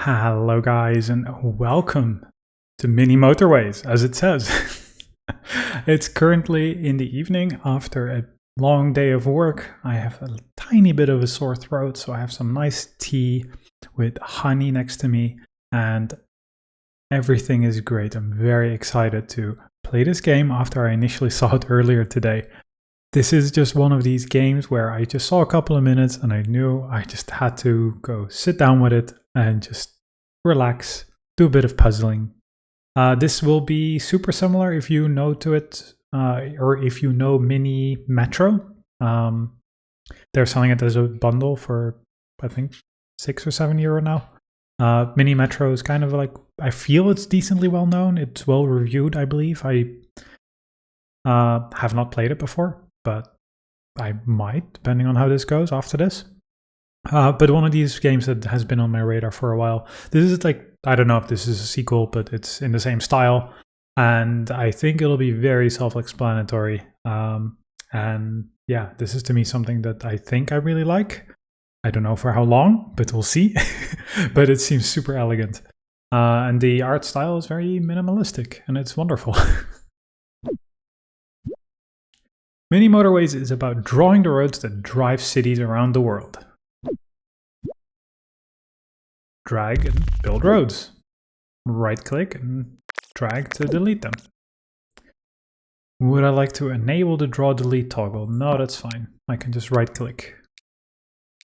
Hello guys and welcome to Mini Motorways, as it says. It's currently in the evening after a long day of work. I have a tiny bit of a sore throat, so I have some nice tea with honey next to me and everything is great. I'm very excited to play this game after I initially saw it earlier today. This is just one of these games where I just saw a couple of minutes and I knew I just had to go sit down with it and just relax, do a bit of puzzling. This will be super similar if you know to it, or if you know Mini Metro. They're selling it as a bundle for, I think, €6 or €7 now. Mini Metro is kind of like, I feel it's decently well known. It's well reviewed, I believe. I have not played it before, but I might, depending on how this goes after this. But one of these games that has been on my radar for a while. This is like, I don't know if this is a sequel, but it's in the same style. And I think it'll be very self-explanatory. And yeah, this is to me something that I think I really like. I don't know for how long, but we'll see. But it seems super elegant. And the art style is very minimalistic, and it's wonderful. Mini Motorways is about drawing the roads that drive cities around the world. Drag and build roads. Right click and drag to delete them. Would I like to enable the draw delete toggle? No, that's fine. I can just right click.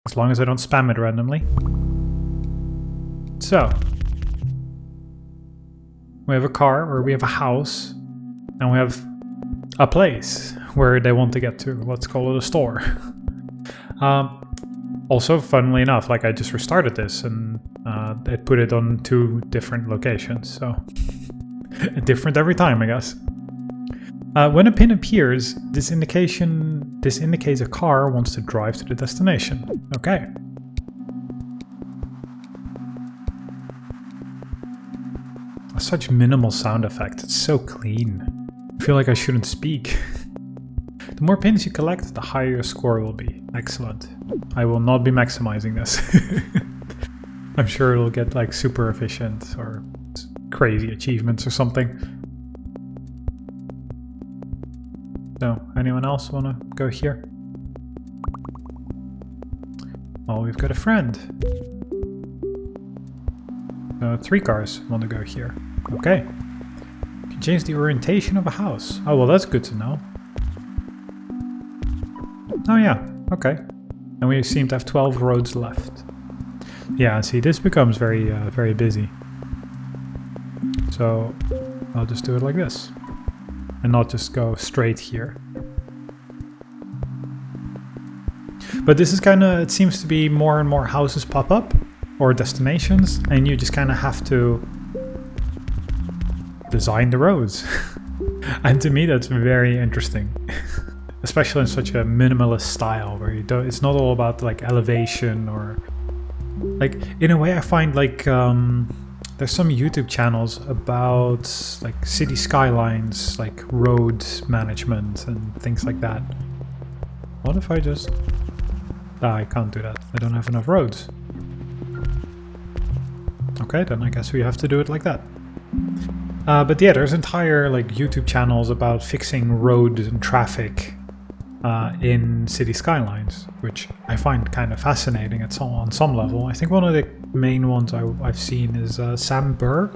As long as I don't spam it randomly. So, we have a car, or we have a house, and we have a place where they want to get to. Let's call it a store. Also, funnily enough, like I just restarted this and it put it on 2 different locations, so different every time, I guess. When a pin appears, this indicates a car wants to drive to the destination. Okay. Such minimal sound effect. It's so clean. I feel like I shouldn't speak. The more pins you collect, the higher your score will be. Excellent. I will not be maximizing this. I'm sure it'll get like super efficient or crazy achievements or something. So, anyone else want to go here? Oh, we've got a friend. 3 cars want to go here. Okay. You can change the orientation of a house. Oh, well, that's good to know. Oh yeah, okay. And we seem to have 12 roads left. Yeah, see, this becomes very, very busy. So I'll just do it like this. And not just go straight here. But this is kind of, it seems to be more and more houses pop up. Or destinations. And you just kind of have to design the roads. And to me, that's very interesting. Especially in such a minimalist style where you don't, it's not all about like elevation or like, in a way I find like there's some YouTube channels about like city skylines, like road management and things like that. What if I just, I can't do that. I don't have enough roads. Okay, then I guess we have to do it like that. But yeah, there's entire like YouTube channels about fixing roads and traffic in city skylines, which I find kind of fascinating on some level. I think one of the main ones I've seen is Sam Burr.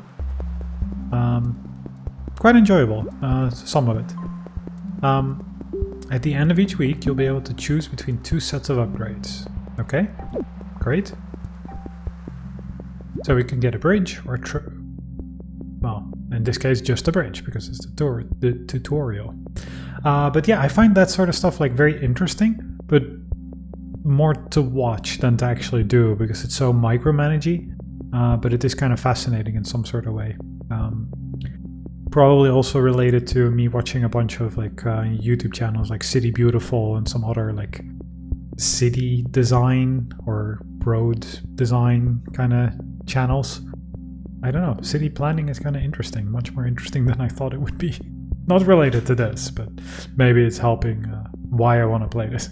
Quite enjoyable, some of it. At the end of each week, you'll be able to choose between 2 sets of upgrades. Okay, great. So we can get a bridge or well, in this case, just a bridge because it's the tutorial. But yeah, I find that sort of stuff like very interesting, but more to watch than to actually do because it's so micromanagey. But it is kind of fascinating in some sort of way. Probably also related to me watching a bunch of like YouTube channels like City Beautiful and some other like city design or road design kind of channels. I don't know, city planning is kind of interesting, much more interesting than I thought it would be. Not related to this, but maybe it's helping why I want to play this.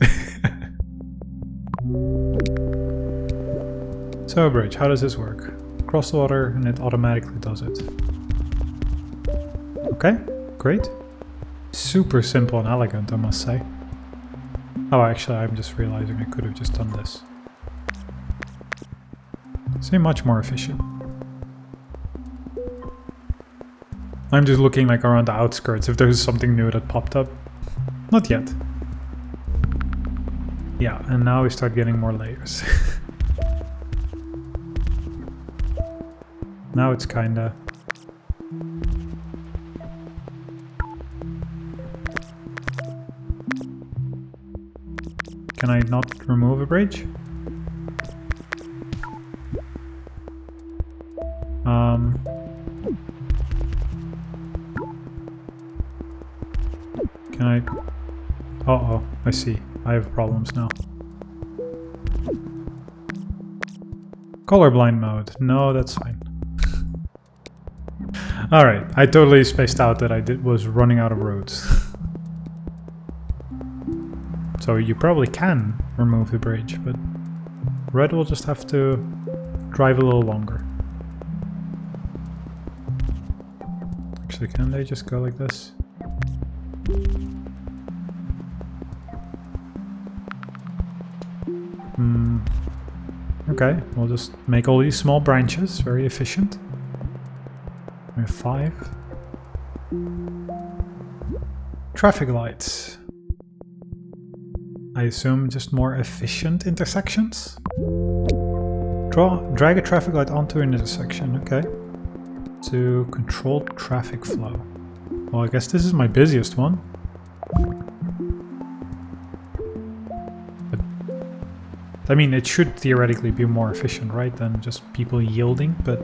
So, Bridge, how does this work? cross the water and it automatically does it. Okay, great. Super simple and elegant, I must say. Oh, actually, I'm just realizing I could have just done this. So much more efficient. I'm just looking like around the outskirts if there's something new that popped up. Not yet. Yeah, and now we start getting more layers. Now it's kinda... Can I not remove a bridge? Can I... Uh-oh, I see. I have problems now. Colorblind mode. No, that's fine. Alright, I totally spaced out that I was running out of roads. So you probably can remove the bridge, but red will just have to drive a little longer. Actually, can they just go like this? Okay, we'll just make all these small branches, very efficient. We have 5. Traffic lights. I assume just more efficient intersections? Drag a traffic light onto an intersection, okay. To control traffic flow. Well, I guess this is my busiest one. But, I mean, it should theoretically be more efficient, right, than just people yielding, but...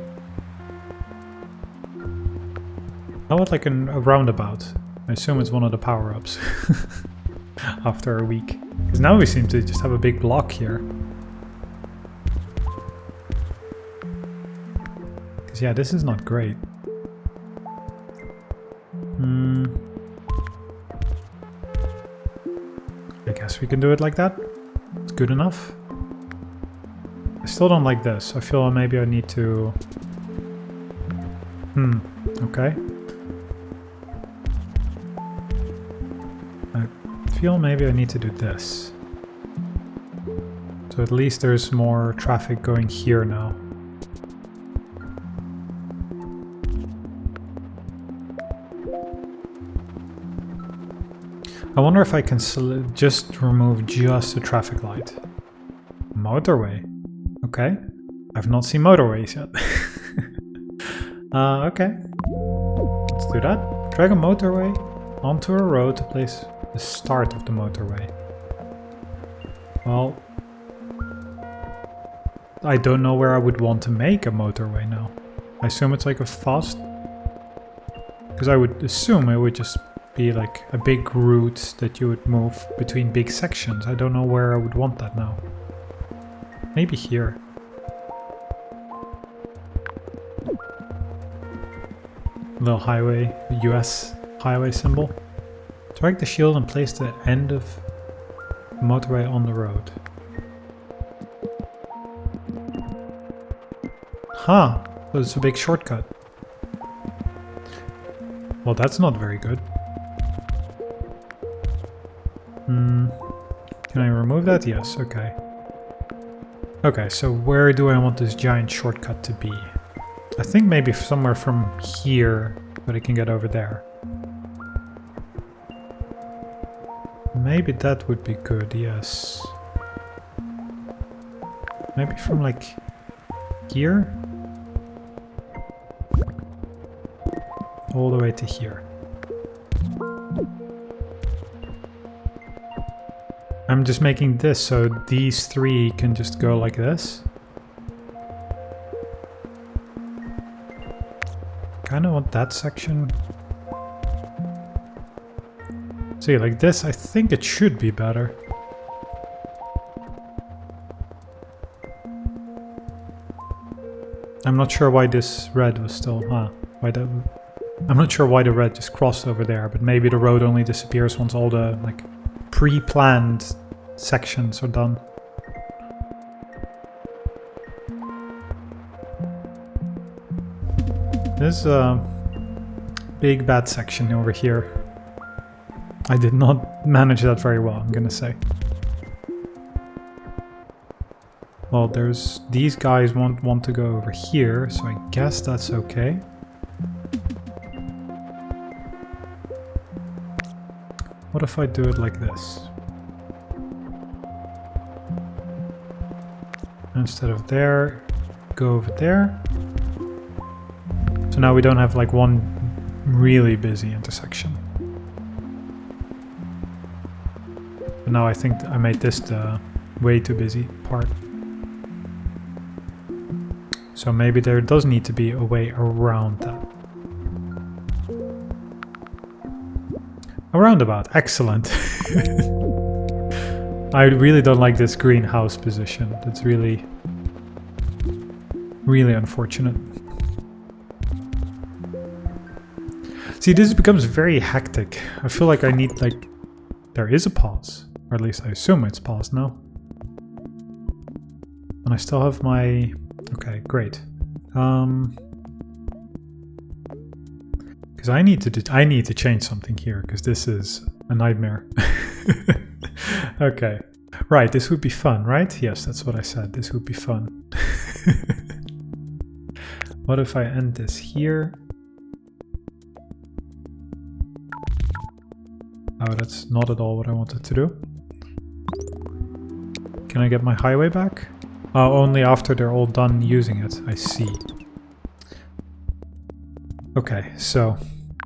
How about like a roundabout? I assume it's one of the power-ups. After a week. Because now we seem to just have a big block here. Because yeah, this is not great. I guess we can do it like that. It's good enough. I still don't like this. I feel maybe I need to... Okay. I feel maybe I need to do this. So at least there's more traffic going here now. I wonder if I can just remove just the traffic light. Motorway. Okay. I've not seen motorways yet. Okay. Let's do that. Drag a motorway onto a road to place the start of the motorway. Well, I don't know where I would want to make a motorway now. I assume it's like a fast... Because I would assume it would just be like a big route that you would move between big sections. I don't know where I would want that now. Maybe here. Little highway, US highway symbol. Drag the shield and place the end of the motorway on the road. Huh, so it's a big shortcut. Well, that's not very good. Can I remove that? Yes, okay. Okay, so where do I want this giant shortcut to be? I think maybe somewhere from here, but I can get over there. Maybe that would be good, yes. Maybe from like here? All the way to here. I'm just making this so these 3 can just go like this. Kinda want that section. See, like this, I think it should be better. I'm not sure why this red was still... I'm not sure why the red just crossed over there, but maybe the road only disappears once all the like pre-planned sections are done. This is a big bad section over here. I did not manage that very well, I'm gonna say. Well, there's these guys won't want to go over here, so I guess that's okay. What if I do it like this? Instead of there, go over there. So now we don't have like one really busy intersection. But now I think I made this the way too busy part. So maybe there does need to be a way around that. A roundabout, excellent. I really don't like this greenhouse position. It's really, really unfortunate. See, this becomes very hectic. I feel like I need, like, there is a pause. Or at least I assume it's paused now. And I still have my... Okay, great. Because I need to change something here, because this is a nightmare. Okay. Right, this would be fun, right? Yes, that's what I said. This would be fun. What if I end this here? Oh, that's not at all what I wanted to do. Can I get my highway back? Oh, only after they're all done using it. I see. Okay, so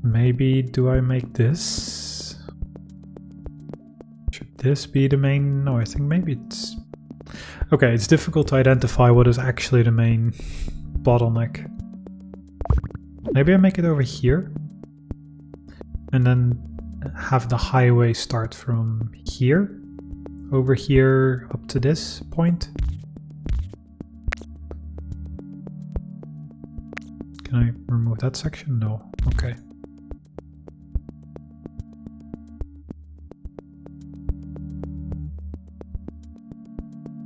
maybe do I make this? Should this be the main? No, I think maybe it's... Okay, it's difficult to identify what is actually the main bottleneck. Maybe I make it over here and then have the highway start from here, over here up to this point. Can I remove that section? No. Okay.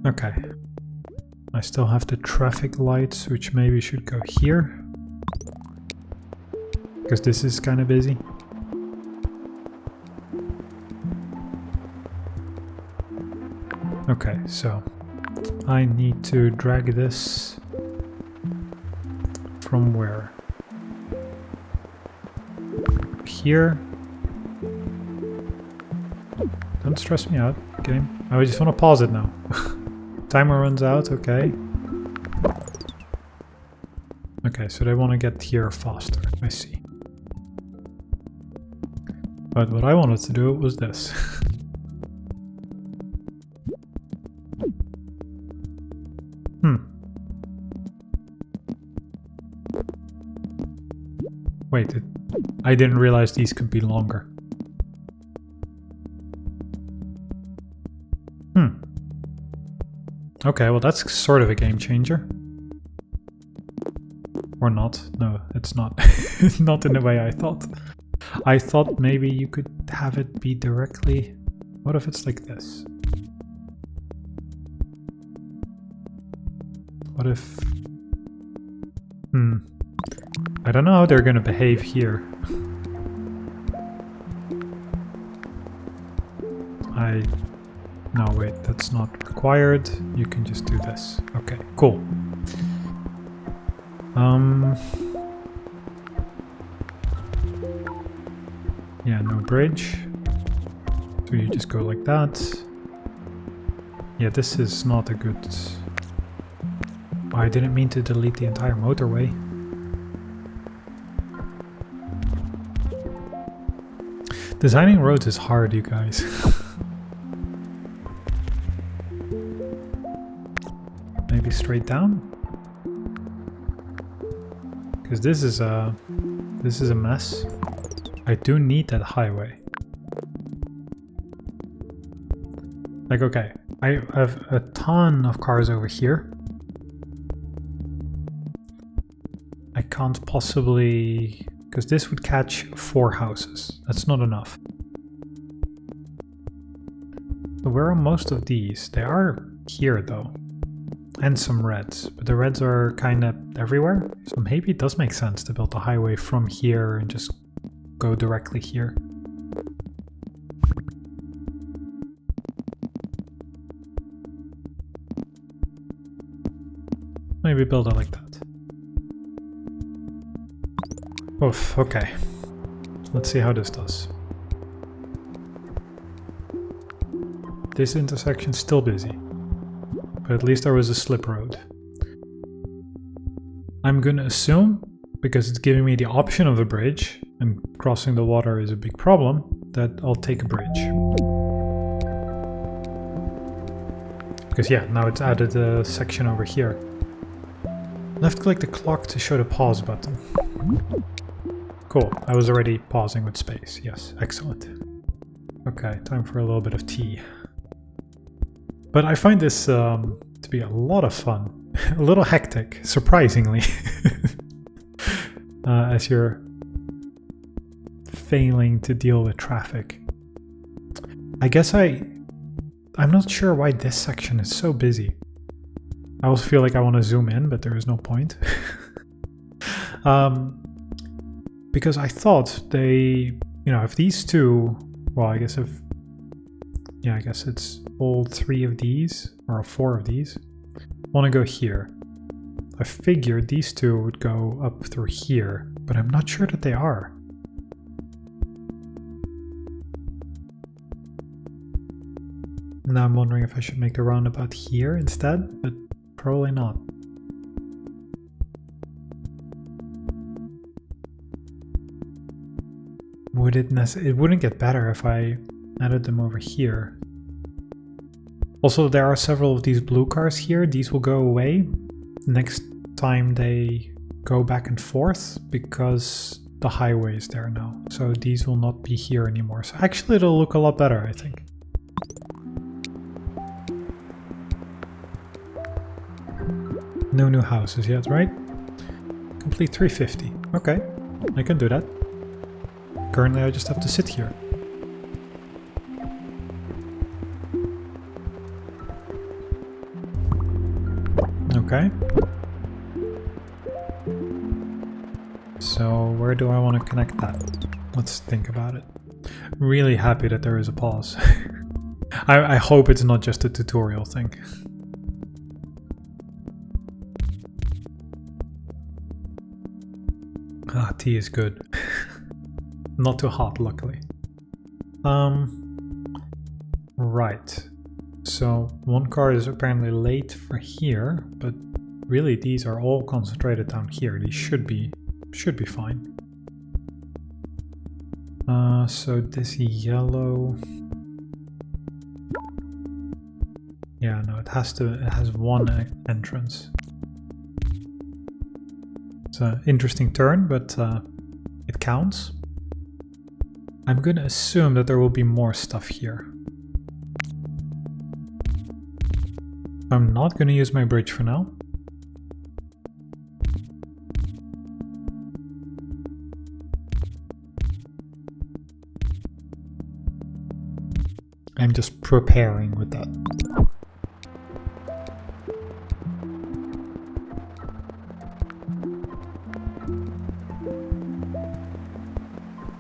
Okay. I still have the traffic lights, which maybe should go here. Because this is kind of busy. Okay, so I need to drag this from where? Here. Don't stress me out, game. I just want to pause it now. Timer runs out, okay. Okay, so they want to get here faster, I see. But what I wanted to do was this. Wait, I didn't realize these could be longer. Okay, well that's sort of a game changer. Or not. No, it's not. Not in the way I thought. I thought maybe you could have it be directly... What if it's like this? What if... I don't know how they're gonna behave here. No, wait, that's not required. You can just do this. Okay, cool. Yeah, no bridge. So you just go like that. Yeah, this is not a good... Oh, I didn't mean to delete the entire motorway. Designing roads is hard, you guys. Maybe straight down? Because this is a mess. I do need that highway. Like, okay, I have a ton of cars over here. I can't possibly... Because this would catch 4 houses. That's not enough. So where are most of these? They are here though. and some reds, but the reds are kind of everywhere, so maybe it does make sense to build the highway from here and just go directly here. Maybe build it like that. Oof, okay. Let's see how this does. This intersection's still busy, but at least there was a slip road. I'm gonna assume, because it's giving me the option of a bridge, and crossing the water is a big problem, that I'll take a bridge. Because yeah, now it's added a section over here. Left click the clock to show the pause button. Cool, I was already pausing with space. Yes, excellent. Okay, time for a little bit of tea. But I find this to be a lot of fun. A little hectic, surprisingly. As you're failing to deal with traffic. I guess I'm not sure why this section is so busy. I also feel like I want to zoom in, but there is no point. Because I thought they, if these two, well, I guess it's all 3 of these, or 4 of these, want to go here. I figured these 2 would go up through here, but I'm not sure that they are. Now I'm wondering if I should make the roundabout here instead, but probably not. It wouldn't get better if I added them over here. Also, there are several of these blue cars here. These will go away next time they go back and forth because the highway is there now. So these will not be here anymore. So actually it'll look a lot better, I think. No new houses yet, right? Complete 350. Okay, I can do that. Currently I just have to sit here. Okay. So where do I want to connect that? Let's think about it. Really happy that there is a pause. I hope it's not just a tutorial thing. Ah, tea is good. Not too hot, luckily. Right. So one car is apparently late for here, but really these are all concentrated down here. These should be fine. So this yellow. Yeah, no, it has one entrance. It's an interesting turn, but it counts. I'm gonna assume that there will be more stuff here. I'm not gonna use my bridge for now. I'm just preparing with that.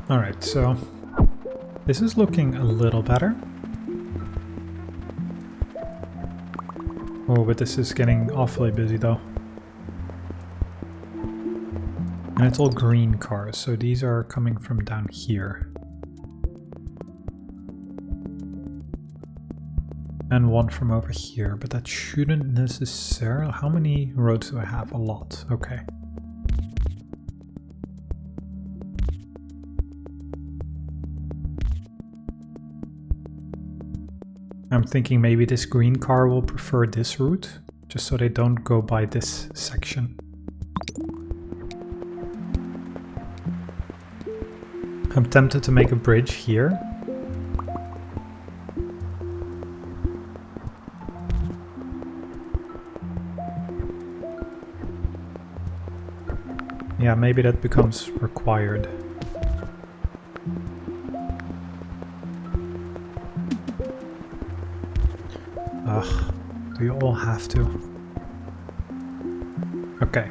Alright, so this is looking a little better. Oh, but this is getting awfully busy though. And it's all green cars, so these are coming from down here. And one from over here, but that shouldn't necessarily... How many roads do I have? A lot, okay. I'm thinking maybe this green car will prefer this route, just so they don't go by this section. I'm tempted to make a bridge here. Yeah, maybe that becomes required. Ugh, do you all have to? Okay.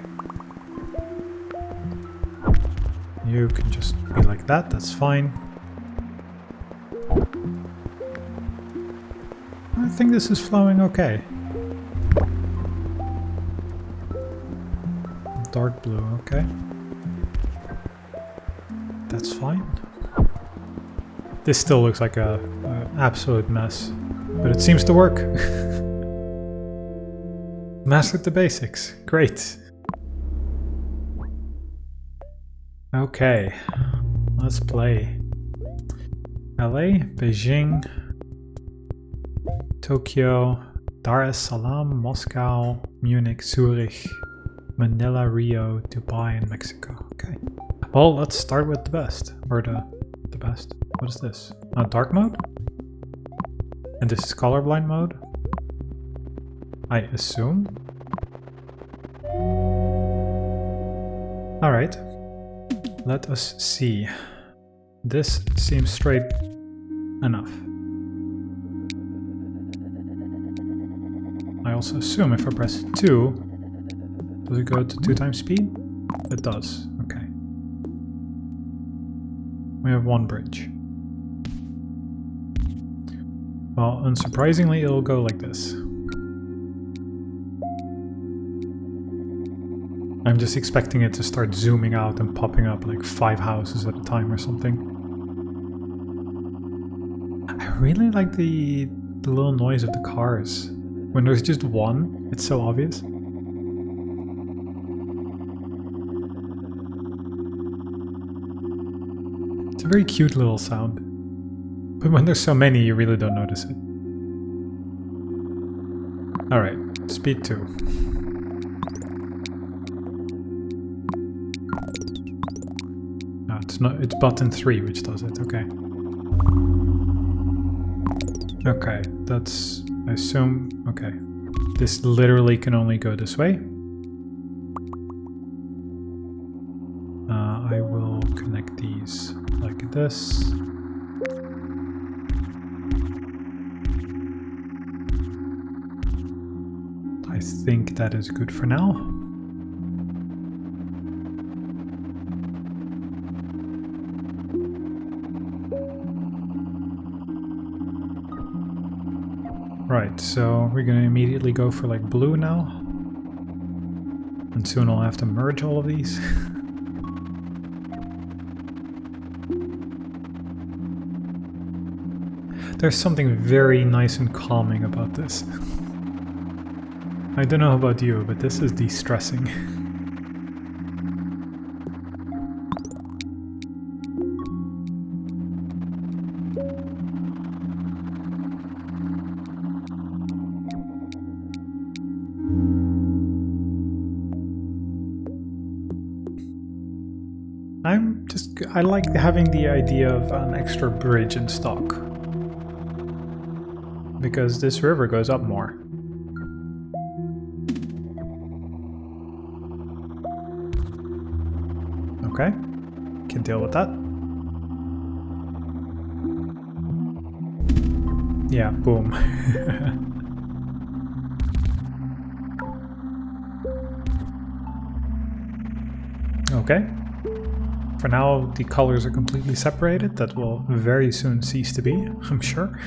You can just be like that, that's fine. I think this is flowing okay. Dark blue, okay. That's fine. This still looks like a absolute mess, but it seems to work. Mastered the basics. Great. Okay, let's play. LA, Beijing, Tokyo, Dar es Salaam, Moscow, Munich, Zurich, Manila, Rio, Dubai, and Mexico. Okay. Well, let's start with the best. Or the best. What is this? Dark mode? And this is colorblind mode? I assume? Alright. Let us see. This seems straight enough. I also assume if I press 2, does it go to 2 times speed? It does. Okay. We have 1 bridge. Well, unsurprisingly, it'll go like this. I'm just expecting it to start zooming out and popping up like 5 houses at a time or something. I really like the little noise of the cars. When there's just one, it's so obvious. It's a very cute little sound. But when there's so many, you really don't notice it. Alright, speed 2. It's button 3 which does it, okay. Okay, that's, I assume, okay. This literally can only go this way. I will connect these like this. I think that is good for now. Right, so we're gonna immediately go for like blue now. And soon I'll have to merge all of these. There's something very nice and calming about this. I don't know about you, but this is de-stressing. I like having the idea of an extra bridge in stock. Because this river goes up more. Okay, can deal with that. Yeah, boom. Okay. For now, the colors are completely separated. That will very soon cease to be, I'm sure.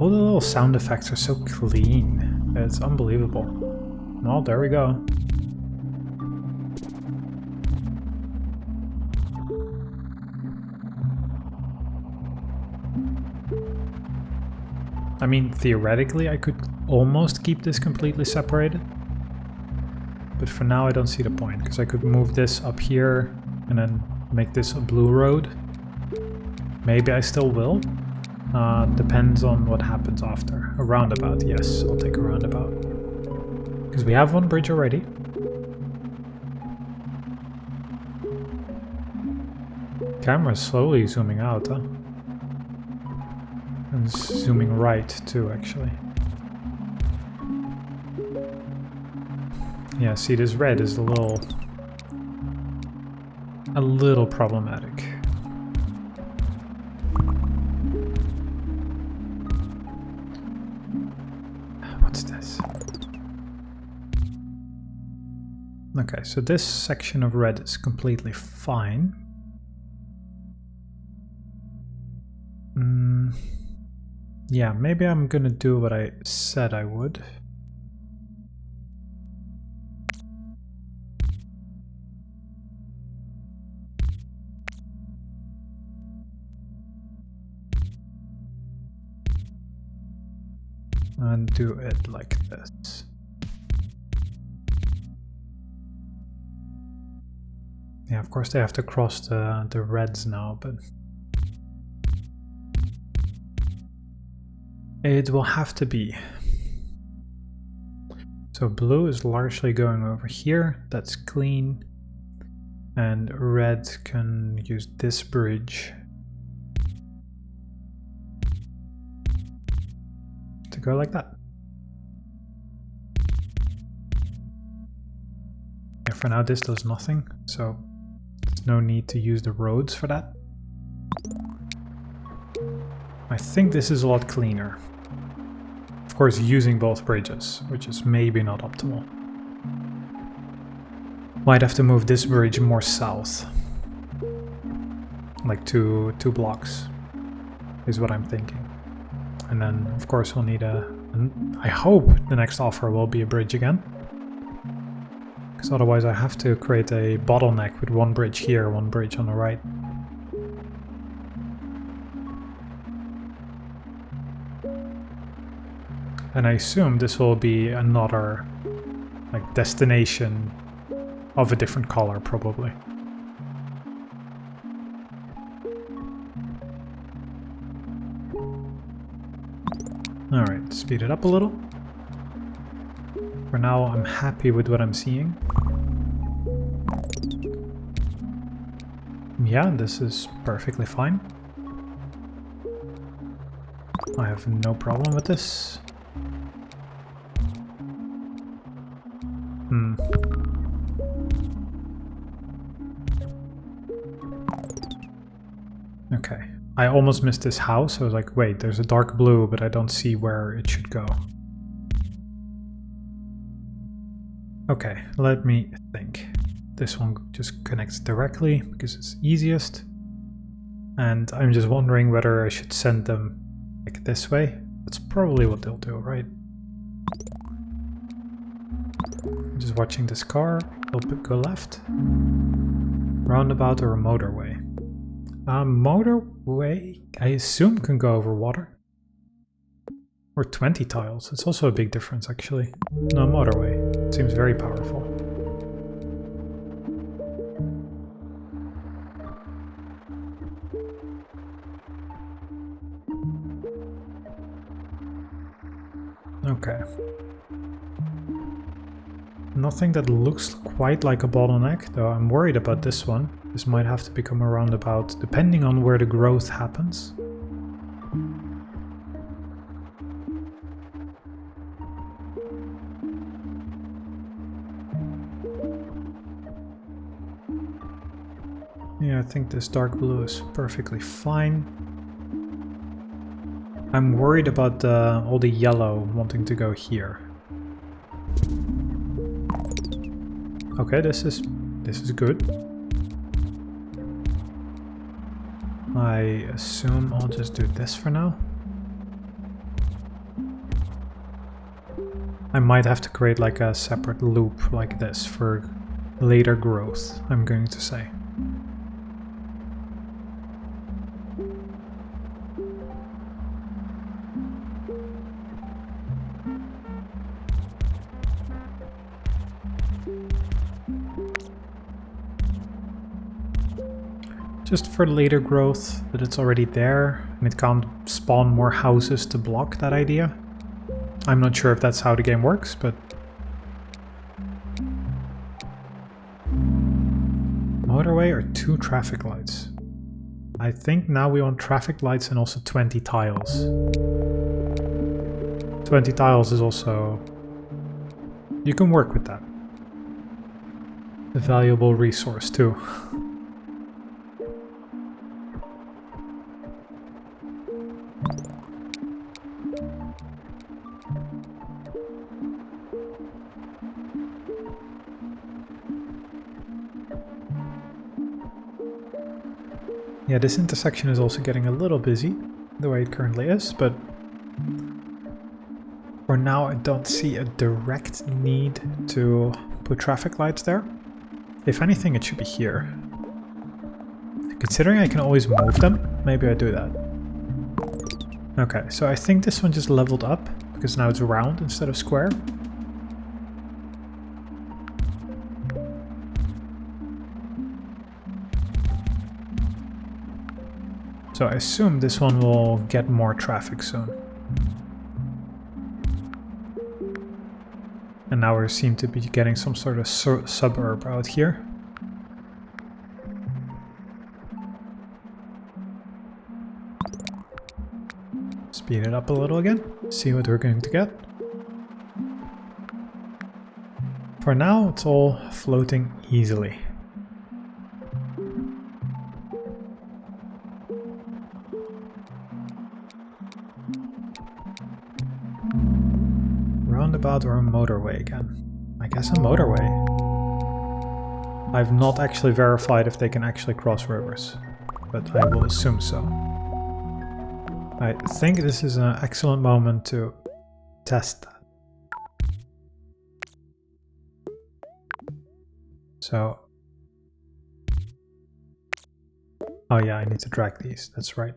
All the little sound effects are so clean. It's unbelievable. Well, there we go. I mean, theoretically, I could almost keep this completely separated. But for now, I don't see the point, because I could move this up here and then make this a blue road. Maybe I still will. Depends on what happens after. A roundabout, yes, I'll take a roundabout. Because we have 1 bridge already. Camera's slowly zooming out, huh? And zooming right too, actually. Yeah, see, this red is a little problematic. What's this? Okay, so this section of red is completely fine. Yeah, maybe I'm gonna do what I said I would. And do it like this. Yeah, of course they have to cross the reds now, but it will have to be. So blue is largely going over here, that's clean. And red can use this bridge to go like that. Yeah, for now this does nothing, so there's no need to use the roads for that. I think this is a lot cleaner. Of course, using both bridges, which is maybe not optimal. Might have to move this bridge more south. Like two blocks is what I'm thinking. And then, of course, we'll need I hope the next offer will be a bridge again. Because otherwise I have to create a bottleneck with one bridge here, one bridge on the right. And I assume this will be another like destination of a different color, probably. Alright, speed it up a little. For now, I'm happy with what I'm seeing. Yeah, this is perfectly fine. I have no problem with this. Okay, I almost missed this house. I was like, wait, there's a dark blue, but I don't see where it should go. Okay, let me think. This one just connects directly because it's easiest. And I'm just wondering whether I should send them like this way. That's probably what they'll do, right? I'm just watching this car. It'll go left. Roundabout or a motorway? Motorway, I assume, can go over water. Or 20 tiles. It's also a big difference, actually. No, motorway. It seems very powerful. Okay. Nothing that looks quite like a bottleneck, though I'm worried about this one. This might have to become a roundabout, depending on where the growth happens. Yeah, I think this dark blue is perfectly fine. I'm worried about all the yellow wanting to go here. Okay, this is good. I assume I'll just do this for now. I might have to create like a separate loop like this for later growth, I'm going to say. Just for later growth, that it's already there and it can't spawn more houses to block that idea. I'm not sure if that's how the game works, but... Motorway or 2 traffic lights? I think now we want traffic lights and also 20 tiles. 20 tiles is also... You can work with that. A valuable resource too. Yeah, this intersection is also getting a little busy, the way it currently is, but for now I don't see a direct need to put traffic lights there. If anything, it should be here. Considering I can always move them, maybe I do that. Okay, so I think this one just leveled up, because now it's round instead of square. So I assume this one will get more traffic soon. And now we seem to be getting some sort of suburb out here. Speed it up a little again, see what we're going to get. For now, it's all floating easily. Roundabout or a motorway again? I guess a motorway. I've not actually verified if they can actually cross rivers, but I will assume so. I think this is an excellent moment to test that. So... oh yeah, I need to drag these, that's right.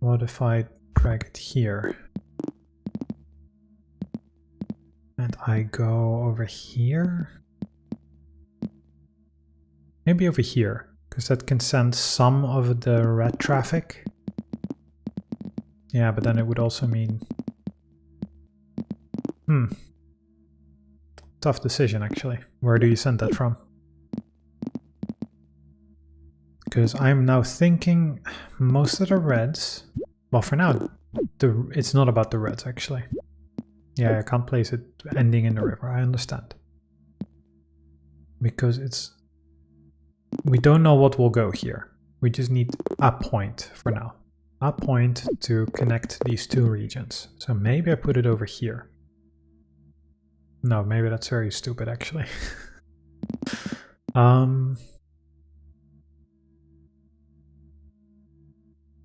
What if I drag it here? And I go over here? Maybe over here, because that can send some of the red traffic. Yeah, but then it would also mean... tough decision, actually. Where do you send that from? Because I'm now thinking most of the reds... well, for now, it's not about the reds, actually. Yeah, I can't place it ending in the river, I understand. Because it's... we don't know what will go here. We just need a point for now. A point to connect these two regions. So maybe I put it over here. No, maybe that's very stupid, actually.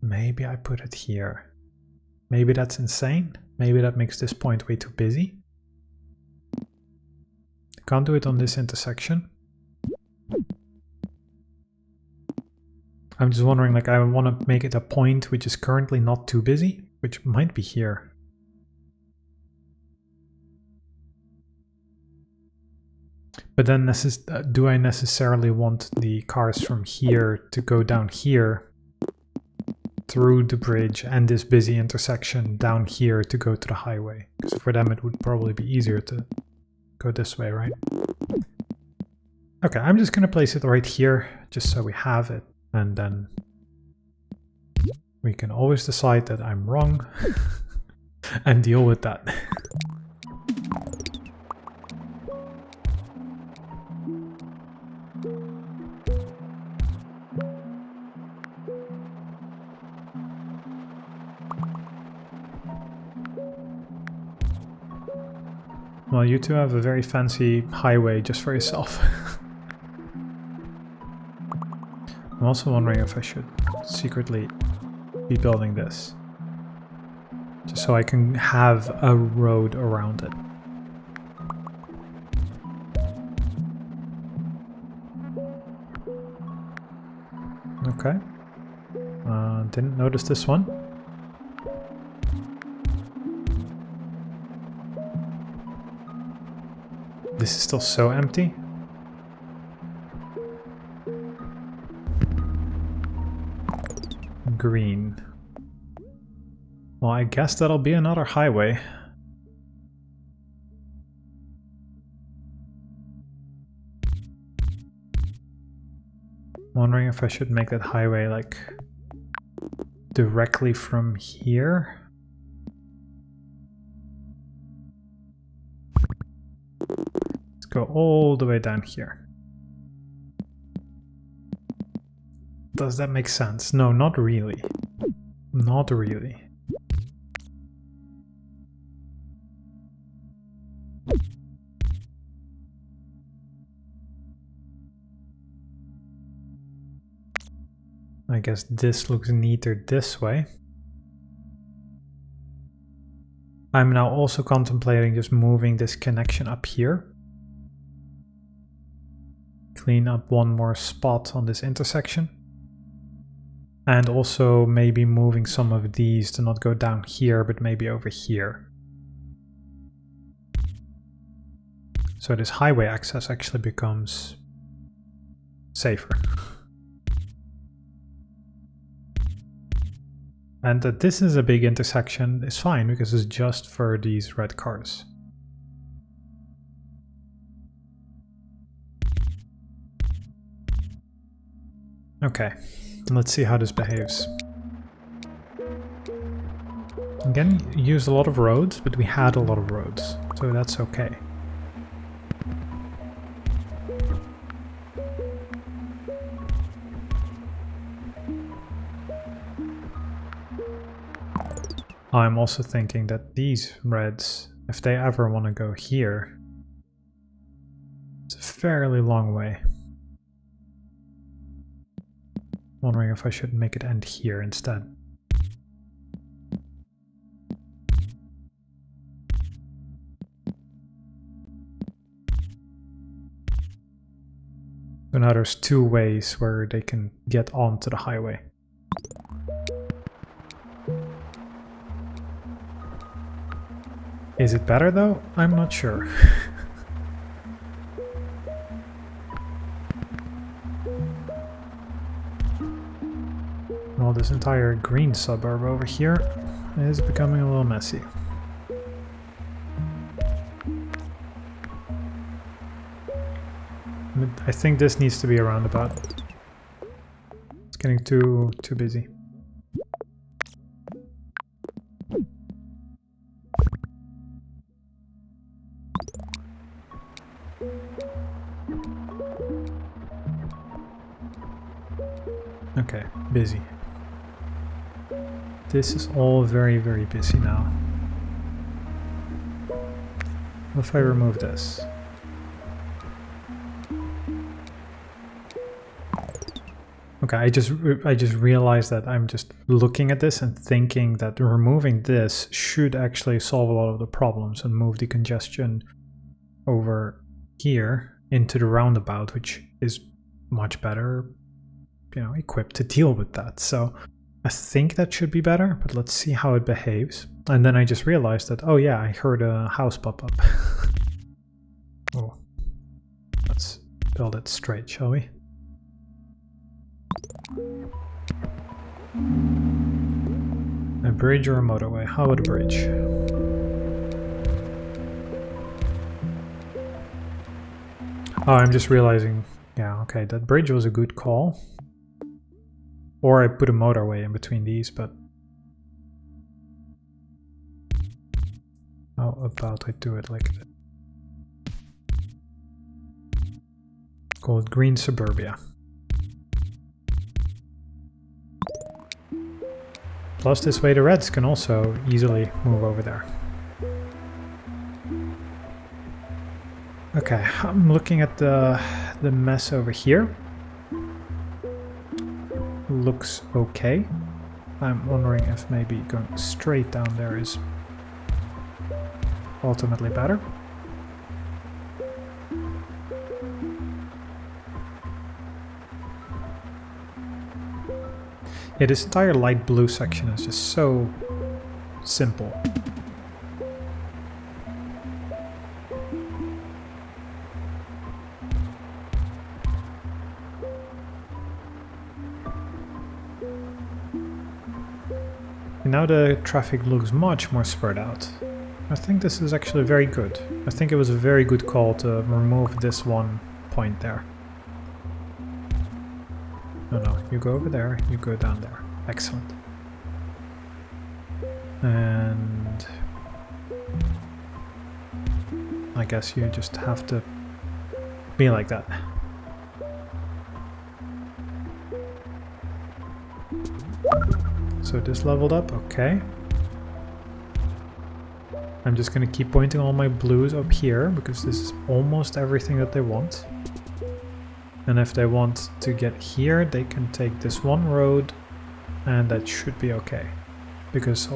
Maybe I put it here. Maybe that's insane. Maybe that makes this point way too busy. I can't do it on this intersection. I'm just wondering, like, I want to make it a point which is currently not too busy, which might be here. But then do I necessarily want the cars from here to go down here through the bridge and this busy intersection down here to go to the highway? Because for them it would probably be easier to go this way, right? Okay, I'm just going to place it right here, just so we have it, and then we can always decide that I'm wrong and deal with that. Well, you two have a very fancy highway just for yourself. I'm also wondering if I should secretly be building this. Just so I can have a road around it. Okay. Didn't notice this one. This is still so empty. Green. Well, I guess that'll be another highway. Wondering if I should make that highway like directly from here. Let's go all the way down here. Does that make sense? No, not really. Not really. I guess this looks neater this way. I'm now also contemplating just moving this connection up here. Clean up one more spot on this intersection. And also maybe moving some of these to not go down here, but maybe over here. So this highway access actually becomes safer. And that this is a big intersection is fine because it's just for these red cars. Okay, let's see how this behaves. Again, used a lot of roads, but we had a lot of roads, so that's okay. I'm also thinking that these reds, if they ever want to go here, it's a fairly long way. Wondering if I should make it end here instead. So now there's two ways where they can get onto the highway. Is it better though? I'm not sure. Well, this entire green suburb over here is becoming a little messy. I think this needs to be a roundabout. It's getting too busy. Okay, busy. This is all very, very busy now. What if I remove this? Okay, I just realized that I'm just looking at this and thinking that removing this should actually solve a lot of the problems and move the congestion over here into the roundabout, which is much better, you know, equipped to deal with that. So I think that should be better, but let's see how it behaves. And then I just realized that, oh yeah, I heard a house pop up. Oh, let's build it straight, shall we? A bridge or a motorway? How about a bridge? Oh, I'm just realizing, yeah, okay, that bridge was a good call. Or I put a motorway in between these, but how about I do it like that? Call it Green Suburbia. Plus this way the reds can also easily move over there. Okay, I'm looking at the mess over here. Looks okay. I'm wondering if maybe going straight down there is ultimately better. Yeah, this entire light blue section is just so simple. And now the traffic looks much more spread out. I think this is actually very good. I think it was a very good call to remove this one point there. No, you go over there, you go down there. Excellent. And I guess you just have to be like that. So this leveled up, okay. I'm just gonna keep pointing all my blues up here because this is almost everything that they want. And if they want to get here, they can take this one road and that should be okay. Because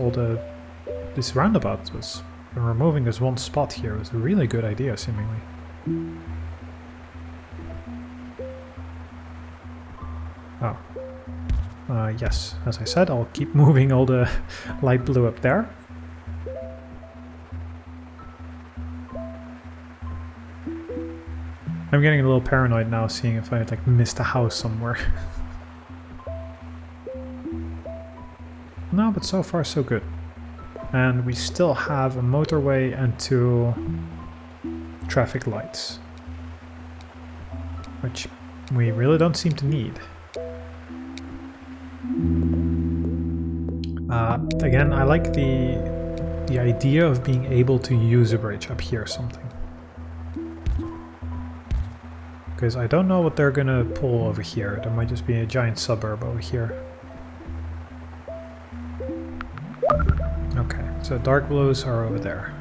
this roundabout was removing this one spot here was a really good idea, seemingly. Oh. Yes, as I said, I'll keep moving all the light blue up there. I'm getting a little paranoid now, seeing if I like missed a house somewhere. No, but so far so good. And we still have a motorway and 2 traffic lights, which we really don't seem to need. Again, I like the idea of being able to use a bridge up here or something. Because I don't know what they're gonna pull over here. There might just be a giant suburb over here. Okay, so dark blues are over there.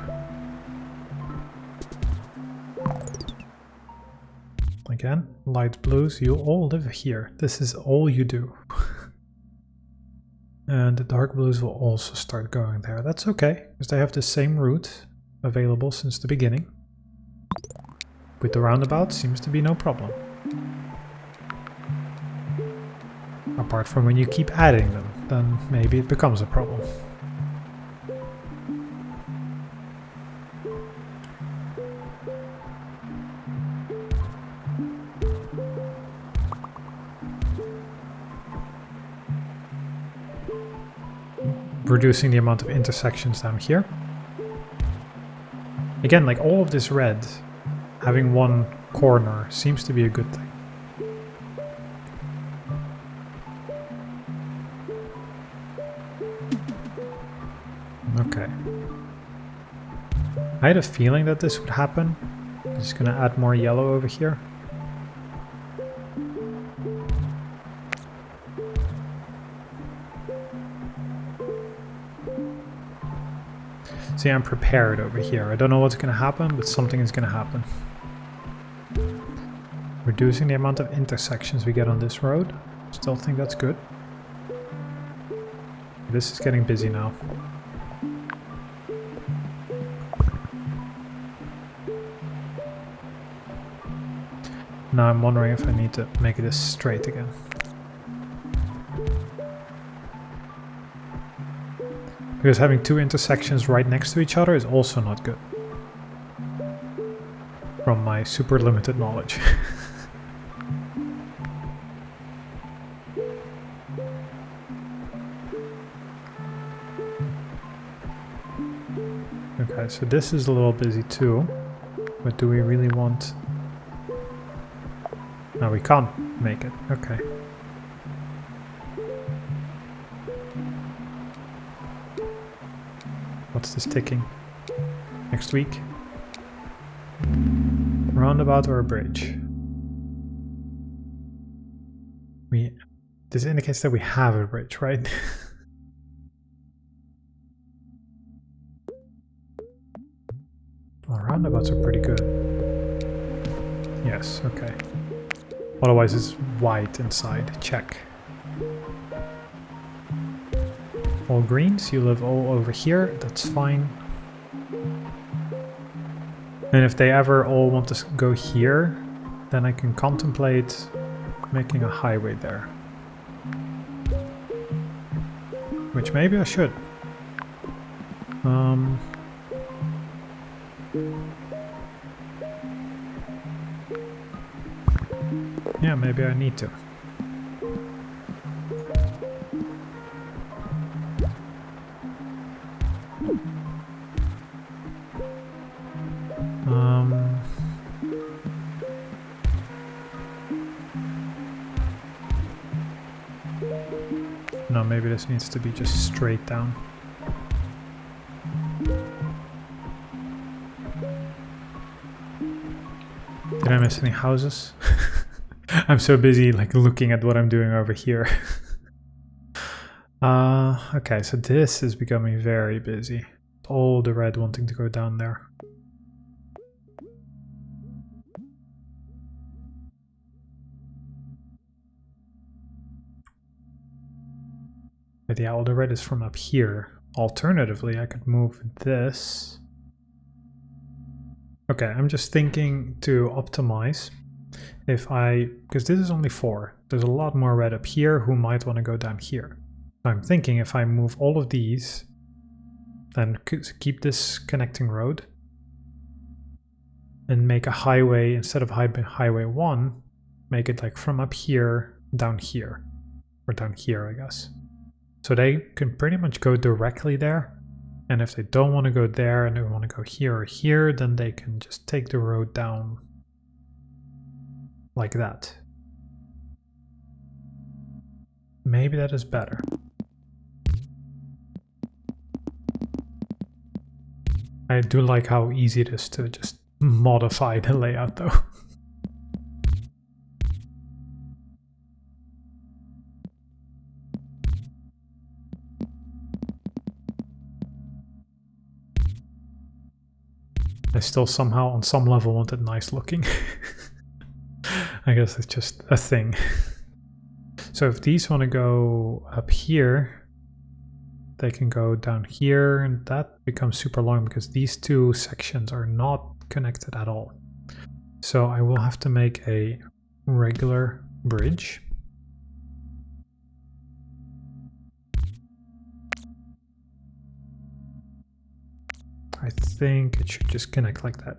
Again, light blues, you all live here. This is all you do. And the dark blues will also start going there. That's okay, because they have the same route available since the beginning. With the roundabout, seems to be no problem. Apart from when you keep adding them, then maybe it becomes a problem. Reducing the amount of intersections down here. Again, like all of this red, having one corner seems to be a good thing. Okay. I had a feeling that this would happen. I'm just gonna add more yellow over here. See, I'm prepared over here. I don't know what's going to happen, but something is going to happen. Reducing the amount of intersections we get on this road. Still think that's good. This is getting busy now. Now I'm wondering if I need to make this straight again. Because having 2 intersections right next to each other is also not good. From my super limited knowledge. Okay, so this is a little busy too. But do we really want... No, we can't make it. Okay. What's this ticking? Next week? Roundabout or a bridge? This indicates that we have a bridge, right? Well, roundabouts are pretty good. Yes, okay. Otherwise it's white inside. Check. All greens, you live all over here, that's fine. And if they ever all want to go here, then I can contemplate making a highway there. Which maybe I should. Yeah, maybe I need to. No, maybe this needs to be just straight down. Did I miss any houses? I'm so busy like looking at what I'm doing over here. Okay, so this is becoming very busy. All the red wanting to go down there. But yeah, all the red is from up here. Alternatively, I could move this. Okay, I'm just thinking to optimize. Because this is only 4. There's a lot more red up here who might want to go down here. So I'm thinking if I move all of these, then keep this connecting road and make a highway, instead of highway 1, make it like from up here down here, or down here, I guess. So they can pretty much go directly there, and if they don't want to go there and they want to go here or here, then they can just take the road down like that. Maybe that is better. I do like how easy it is to just modify the layout though. I still somehow on some level want it nice looking. I guess it's just a thing. So if these want to go up here, they can go down here, and that becomes super long because these two sections are not connected at all. So I will have to make a regular bridge. I think it should just connect like that.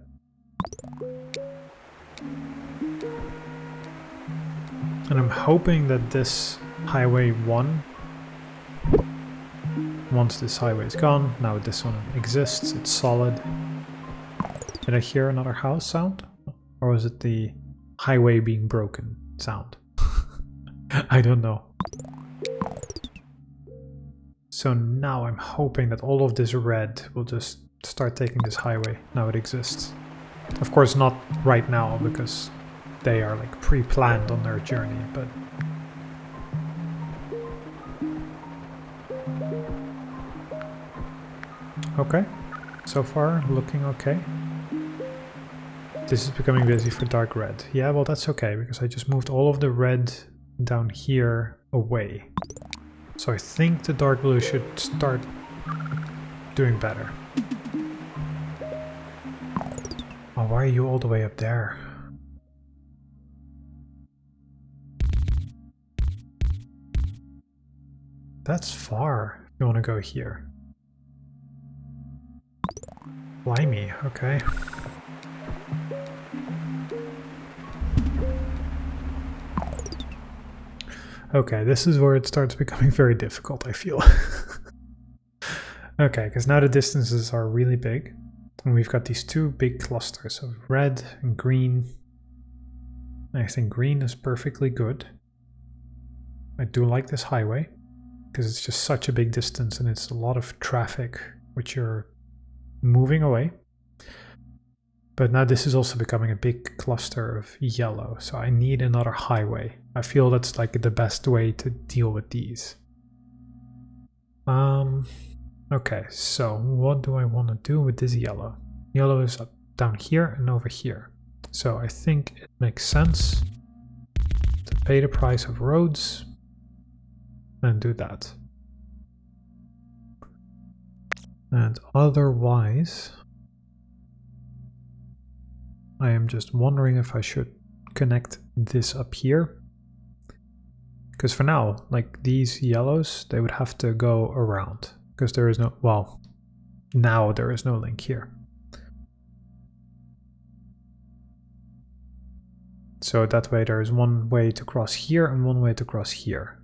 And I'm hoping that this highway 1, once this highway is gone, now this one exists, it's solid. Did I hear another house sound? Or was it the highway being broken sound? I don't know. So now I'm hoping that all of this red will just start taking this highway. Now it exists. Of course not right now, because they are like pre-planned on their journey, but okay, so far looking okay. This is becoming busy for dark red. Yeah, well that's okay, because I just moved all of the red down here away. So I think the dark blue should start doing better. Oh, why are you all the way up there? That's far. You want to go here. Blimey, okay. Okay, this is where it starts becoming very difficult, I feel. Okay, because now the distances are really big. And we've got these two big clusters of red and green. I think green is perfectly good. I do like this highway, because it's just such a big distance and it's a lot of traffic which you're moving away. But now this is also becoming a big cluster of yellow, so I need another highway. I feel that's like the best way to deal with these. Okay, so what do I want to do with this yellow? Yellow is up, down here and over here. So I think it makes sense to pay the price of roads and do that. And otherwise, I am just wondering if I should connect this up here. Because for now, like these yellows, they would have to go around. Because there is no, well, now there is no link here. So that way there is one way to cross here and one way to cross here.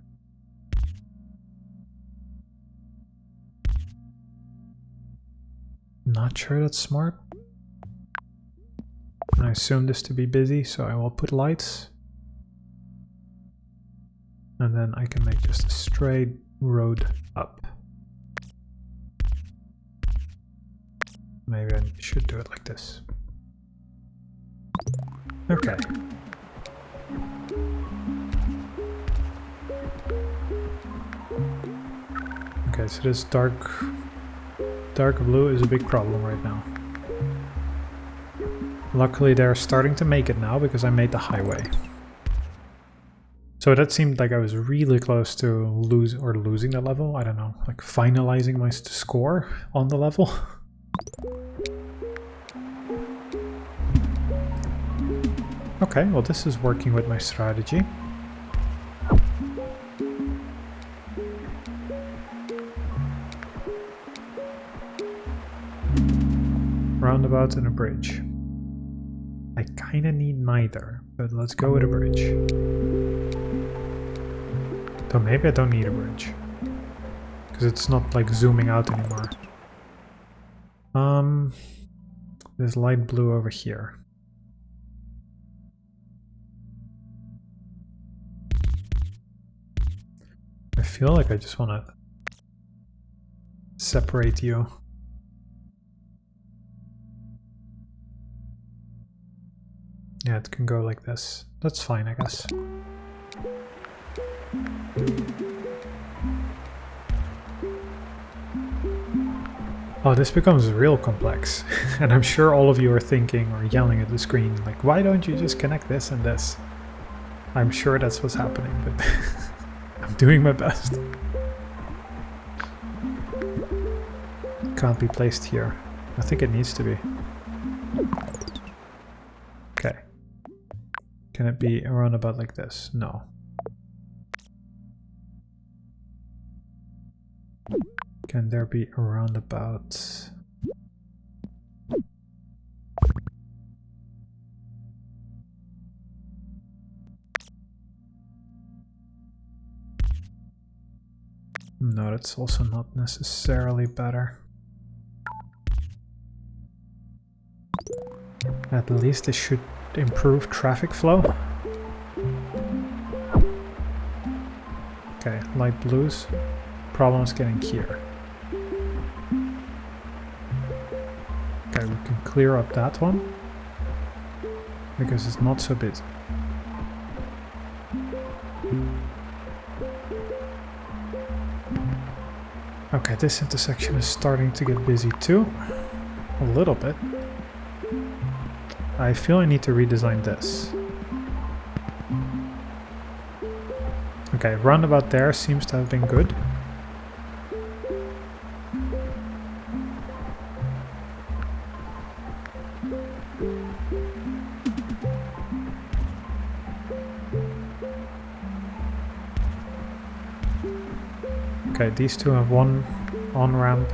Not sure that's smart. I assume this to be busy, so I will put lights. And then I can make just a straight road up. Maybe I should do it like this. Okay. Okay, so this dark blue is a big problem right now. Luckily they're starting to make it now because I made the highway. So that seemed like I was really close to losing the level. I don't know, like finalizing my score on the level. Okay, well this is working with my strategy. Roundabout and a bridge. I kind of need neither, but let's go with a bridge. So maybe I don't need a bridge, because it's not like zooming out anymore. There's light blue over here. I feel like I just want to separate you. Yeah, it can go like this. That's fine, I guess. Oh, this becomes real complex. And I'm sure all of you are thinking or yelling at the screen, like, why don't you just connect this and this? I'm sure that's what's happening, but I'm doing my best. Can't be placed here. I think it needs to be. Okay. Can it be around about like this? No. Can there be a roundabout? No, that's also not necessarily better. At least it should improve traffic flow. Okay, light blues. Problems getting here. Okay, we can clear up that one because it's not so busy. Okay, this intersection is starting to get busy too. A little bit. I feel I need to redesign this. Okay, roundabout there seems to have been good. Okay, these two have one on-ramp.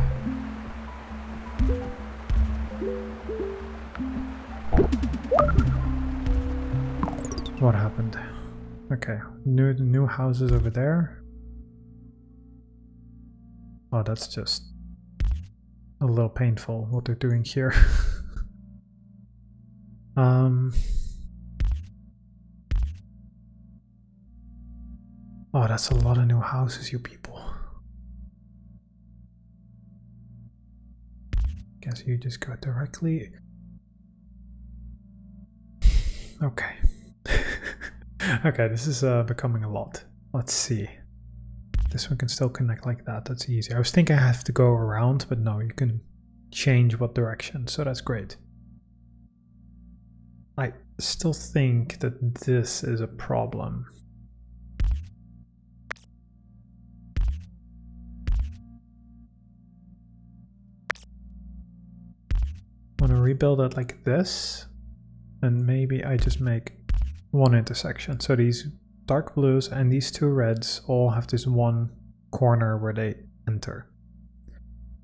What happened? Okay, new houses over there. Oh, that's just a little painful what they're doing here. Oh, that's a lot of new houses, you people. Guess you just go directly. Okay. Okay, this is becoming a lot. Let's see. This one can still connect like that. That's easy. I was thinking I have to go around, but no, you can change what direction, so that's great. I still think that this is a problem. I want to rebuild it like this, and maybe I just make one intersection. So these dark blues and these two reds all have this one corner where they enter.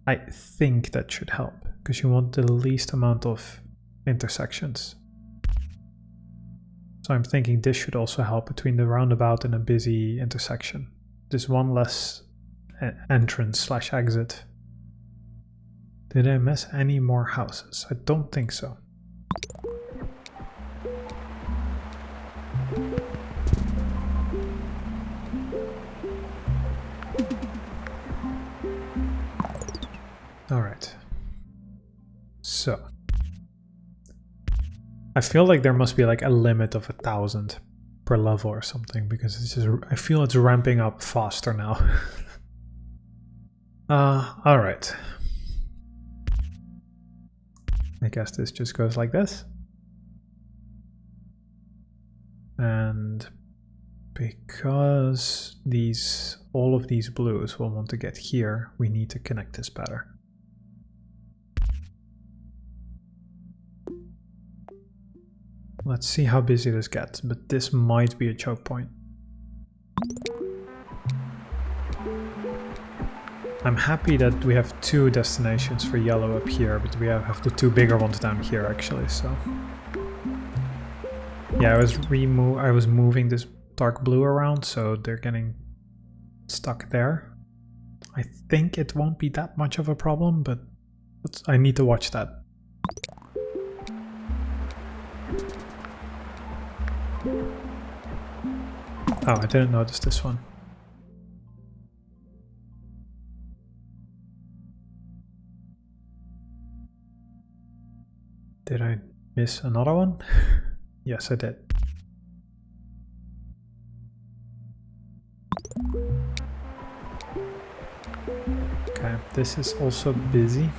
I think that should help, because you want the least amount of intersections. So I'm thinking this should also help between the roundabout and a busy intersection. There's one less entrance slash exit. Did I miss any more houses? I don't think so. All right. So I feel like there must be like a limit of 1,000 per level or something, because it's just, I feel it's ramping up faster now. All right. I guess this just goes like this. And because all of these blues will want to get here, we need to connect this better. Let's see how busy this gets, but this might be a choke point. I'm happy that we have 2 destinations for yellow up here, but we have the 2 bigger ones down here actually, so. Yeah, I was moving this dark blue around, so they're getting stuck there. I think it won't be that much of a problem, but I need to watch that. Oh, I didn't notice this one. Did I miss another one? Yes, I did. Okay, this is also busy.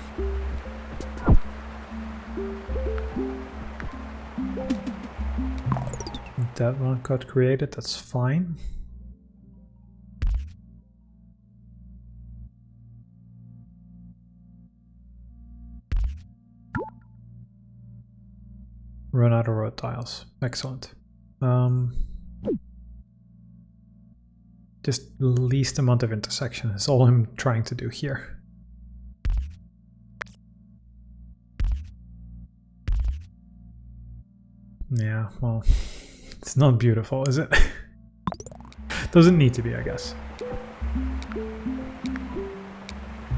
That one got created, that's fine. Run out of road tiles. Excellent. Just least amount of intersection is all I'm trying to do here. Yeah, well, it's not beautiful, is it? Doesn't need to be, I guess.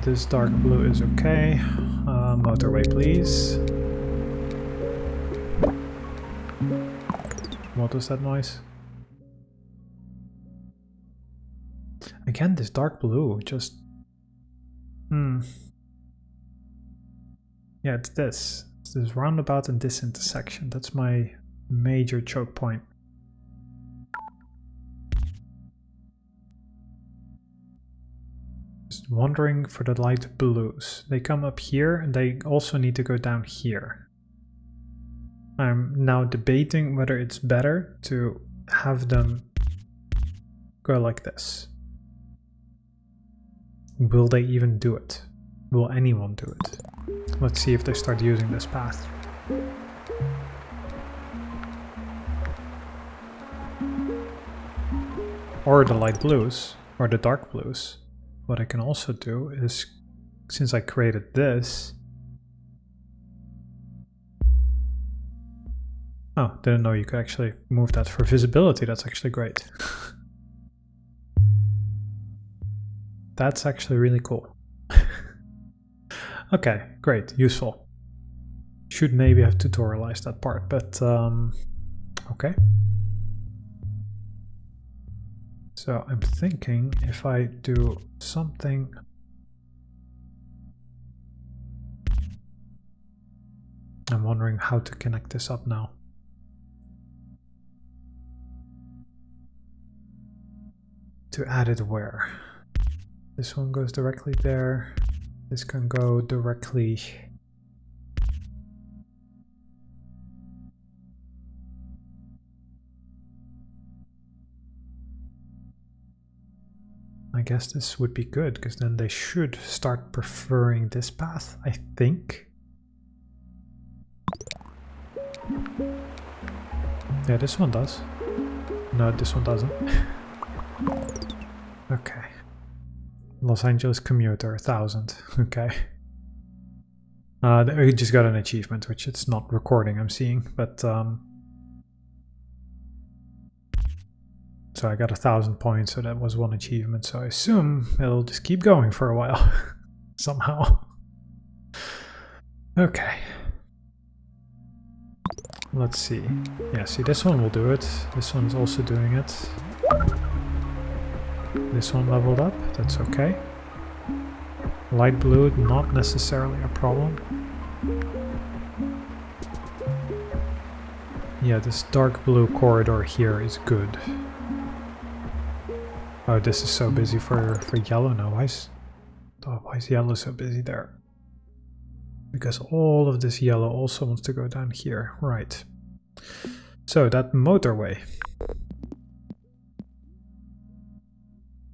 This dark blue is okay. Motorway, please. What was that noise? Again, this dark blue just... Yeah, it's this. It's this roundabout and this intersection. That's my major choke point. Just wondering for the light blues. They come up here and they also need to go down here. I'm now debating whether it's better to have them go like this. Will they even do it? Will anyone do it? Let's see if they start using this path. Or the light blues, or the dark blues. What I can also do is, since I created this... Oh, didn't know you could actually move that for visibility. That's actually great. That's actually really cool. Okay, great, useful. Should maybe have tutorialized that part, but okay. So I'm thinking if I do something... I'm wondering how to connect this up now. To add it where? This one goes directly there. This can go directly. I guess this would be good, because then they should start preferring this path, I think. Yeah, this one does. No, this one doesn't. Okay. Los Angeles commuter, 1000. Okay. We just got an achievement, which it's not recording, I'm seeing, but so I got 1000 points, so that was one achievement. So I assume it'll just keep going for a while somehow. Okay. Let's see. Yeah, see, this one will do it. This one's also doing it. This one leveled up, that's okay. Light blue, not necessarily a problem. Yeah, this dark blue corridor here is good. Oh, this is so busy for yellow now. Why is yellow so busy there? Because all of this yellow also wants to go down here. Right. So that motorway.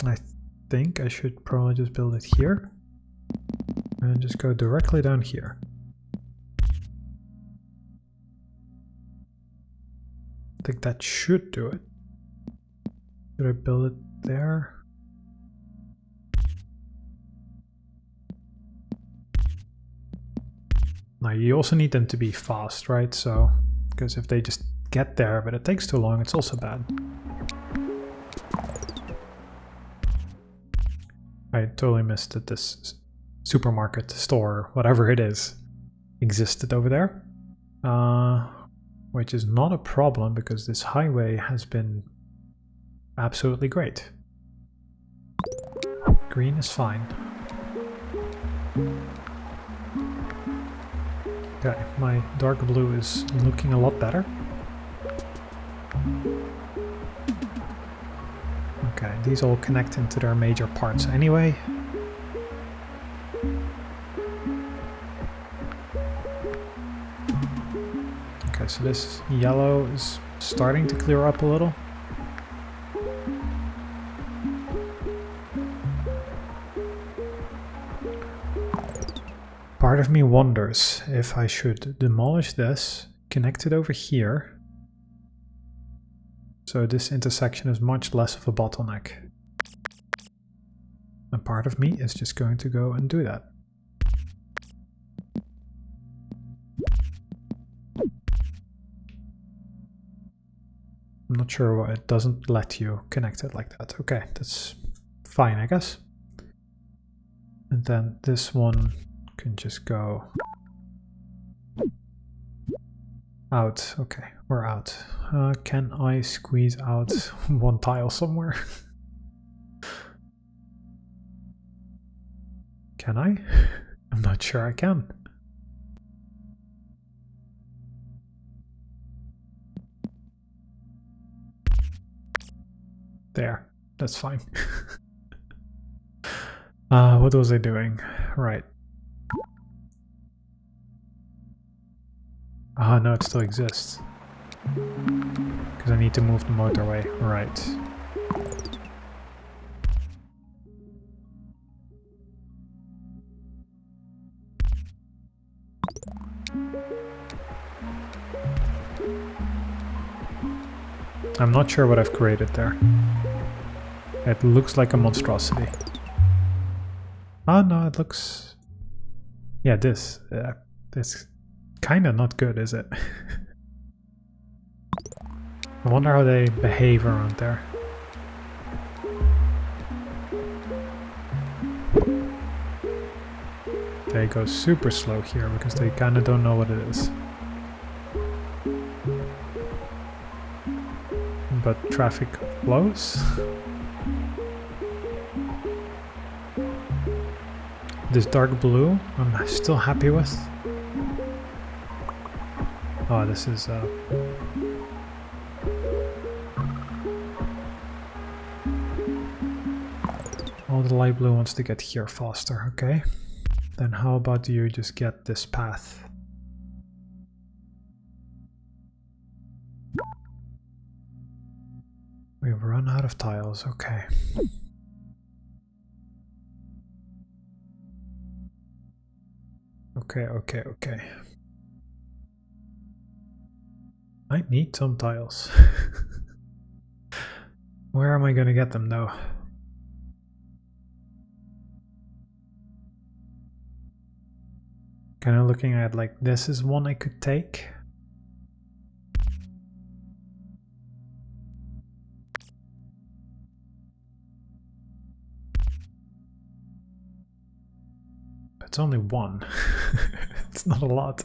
I think I should probably just build it here and just go directly down here. I think that should do it. Should I build it there? Now you also need them to be fast, right? So, because if they just get there, but it takes too long, it's also bad. I totally missed that this supermarket, store, whatever it is, existed over there. Which is not a problem because this highway has been absolutely great. Green is fine. Okay, my dark blue is looking a lot better. Okay, these all connect into their major parts anyway. Okay, so this yellow is starting to clear up a little. Part of me wonders if I should demolish this, connect it over here, so this intersection is much less of a bottleneck. And part of me is just going to go and do that. I'm not sure why it doesn't let you connect it like that. Okay, that's fine, I guess. And then this one can just go out. Okay, we're out. Can I squeeze out one tile somewhere? Can I? I'm not sure I can. There, that's fine. What was I doing? Right. Ah, no, it still exists. Because I need to move the motorway. Right. I'm not sure what I've created there. It looks like a monstrosity. Oh no, it looks... Yeah, this kind of not good, is it? I wonder how they behave around there. They go super slow here because they kind of don't know what it is. But traffic flows. This dark blue, I'm still happy with. Oh, this is all the light blue wants to get here faster, okay. Then how about you just get this path? We've run out of tiles, okay. Okay. I need some tiles. Where am I gonna get them though? Kind of looking at like this is one I could take. It's only one. It's not a lot.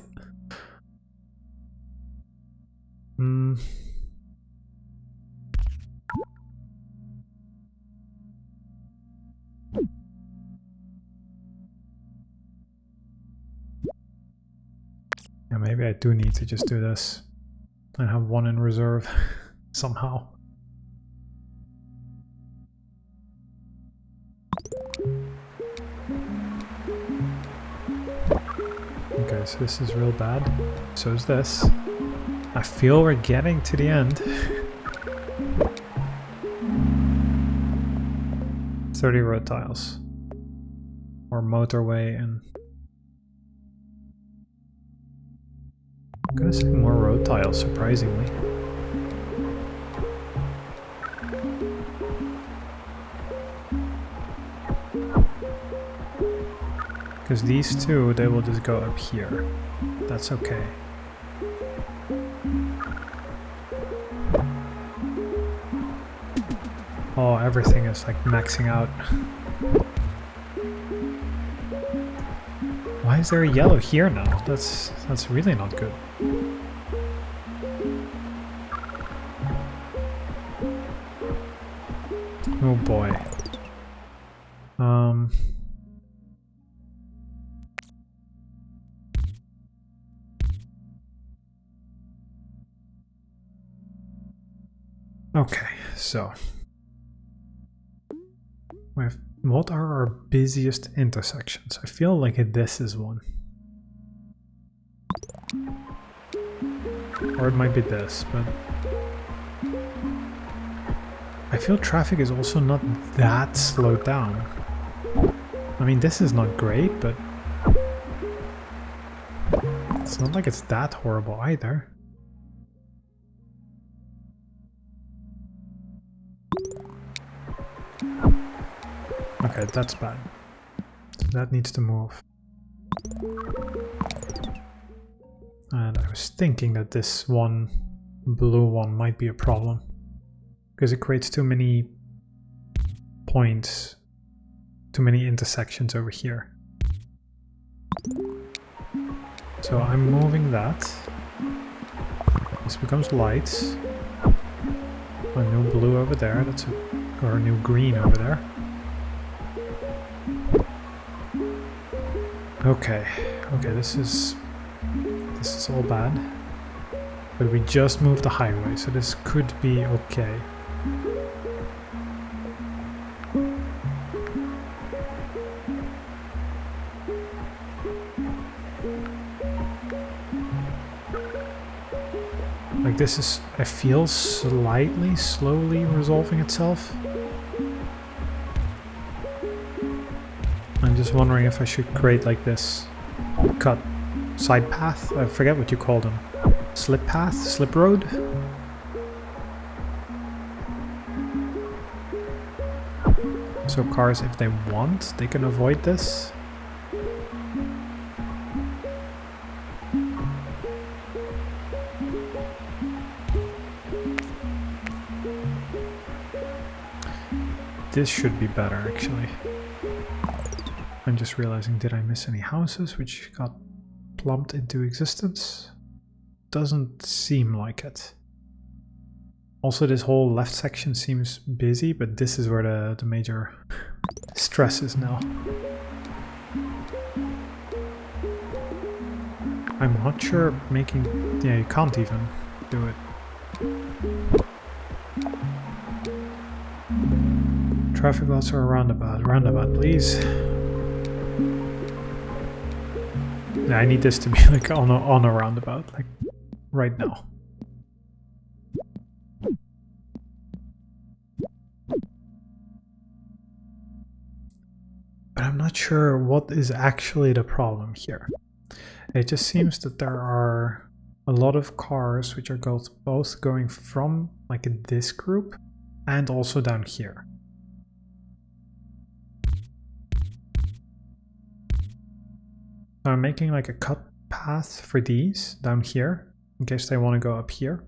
Yeah, maybe I do need to just do this and have one in reserve somehow. Okay, so this is real bad. So is this. I feel we're getting to the end. 30 road tiles. Or motorway and... I'm gonna say more road tiles, surprisingly. Because these two, they will just go up here. That's okay. Oh, everything is like maxing out. Why is there a yellow here now? That's really not good. Oh boy. Okay, so what are our busiest intersections? I feel like this is one. Or it might be this, but I feel traffic is also not that slowed down. I mean, this is not great, but it's not like it's that horrible either. Okay, that's bad. So that needs to move. And I was thinking that this one blue one might be a problem. Because it creates too many points, too many intersections over here. So I'm moving that. This becomes lights. A new blue over there, or a new green over there. Okay, this is all bad. But we just moved the highway, so this could be okay. Like this is, I feel slowly resolving itself. I'm just wondering if I should create like this cut side path. I forget what you call them. Slip path? Slip road? So cars, if they want, they can avoid this. This should be better, actually. I'm just realizing, did I miss any houses which got plumped into existence? Doesn't seem like it. Also, this whole left section seems busy, but this is where the major stress is now. I'm not sure making... yeah, you can't even do it. Traffic lights are a roundabout. Roundabout, please. Yeah, I need this to be like on a roundabout, like right now. But I'm not sure what is actually the problem here. It just seems that there are a lot of cars which are both going from like this group and also down here. So I'm making like a cut path for these down here in case they want to go up here.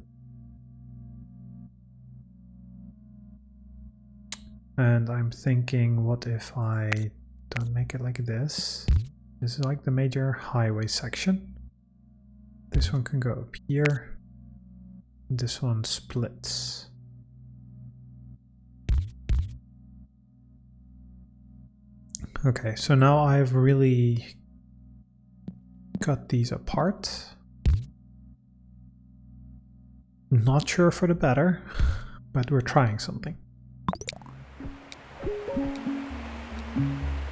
And I'm thinking, what if I don't make it like this? This is like the major highway section. This one can go up here. This one splits. Okay, so now I've really cut these apart. Not sure for the better, but we're trying something.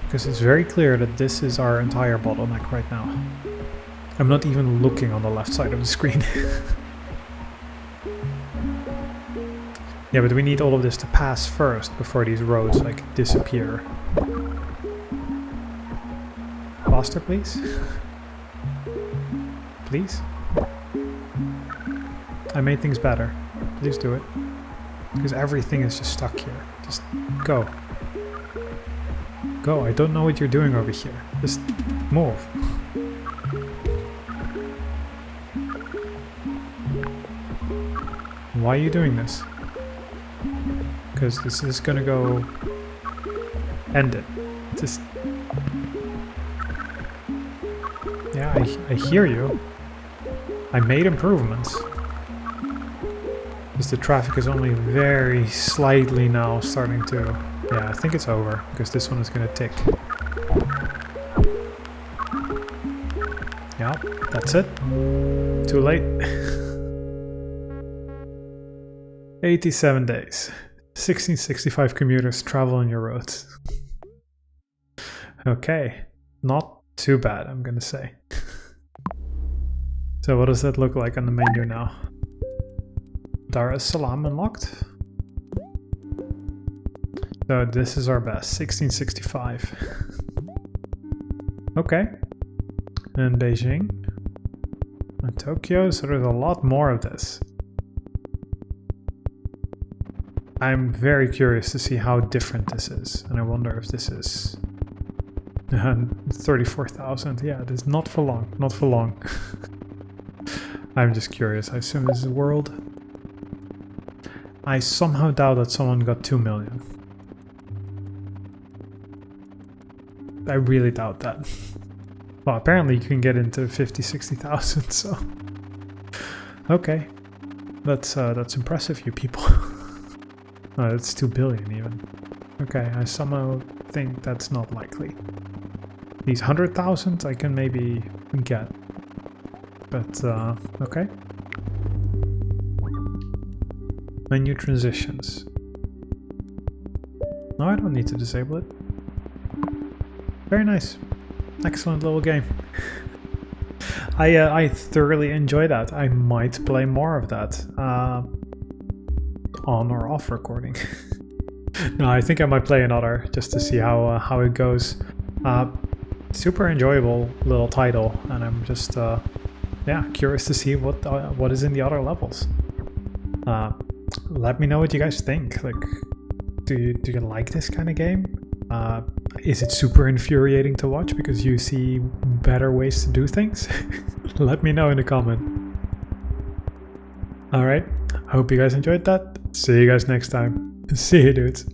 Because it's very clear that this is our entire bottleneck right now. I'm not even looking on the left side of the screen. Yeah, but we need all of this to pass first before these roads like disappear. Faster, please. Please. I made things better. Please do it. Because everything is just stuck here. Just go. Go. I don't know what you're doing over here. Just move. Why are you doing this? Because this is gonna go... end it. Just... yeah, I hear you. I made improvements. Because the traffic is only very slightly now starting to... yeah, I think it's over. Because this one is gonna tick. Yeah, that's it. Too late. 87 days. 1665 commuters travel on your roads. Okay, not too bad, I'm gonna say. So what does that look like on the menu now? Dar es Salaam unlocked. So this is our best, 1665. Okay. And Beijing. And Tokyo, so there's a lot more of this. I'm very curious to see how different this is, and I wonder if this is 34,000. Yeah, it is not for long, not for long. I'm just curious. I assume this is a world. I somehow doubt that someone got 2 million. I really doubt that. Well, apparently you can get into 50, 60,000, so... okay. That's impressive, you people. Oh, it's 2 billion even. Okay, I somehow think that's not likely. These 100,000 I can maybe get. But, okay. Menu transitions. No, I don't need to disable it. Very nice. Excellent little game. I thoroughly enjoy that. I might play more of that. On or off recording. No, I think I might play another just to see how it goes. Super enjoyable little title, and I'm just yeah, curious to see what is in the other levels. Let me know what you guys think. Like, do you like this kind of game? Is it super infuriating to watch because you see better ways to do things? Let me know in the comment. Alright, I hope you guys enjoyed that. See you guys next time. See you, dudes.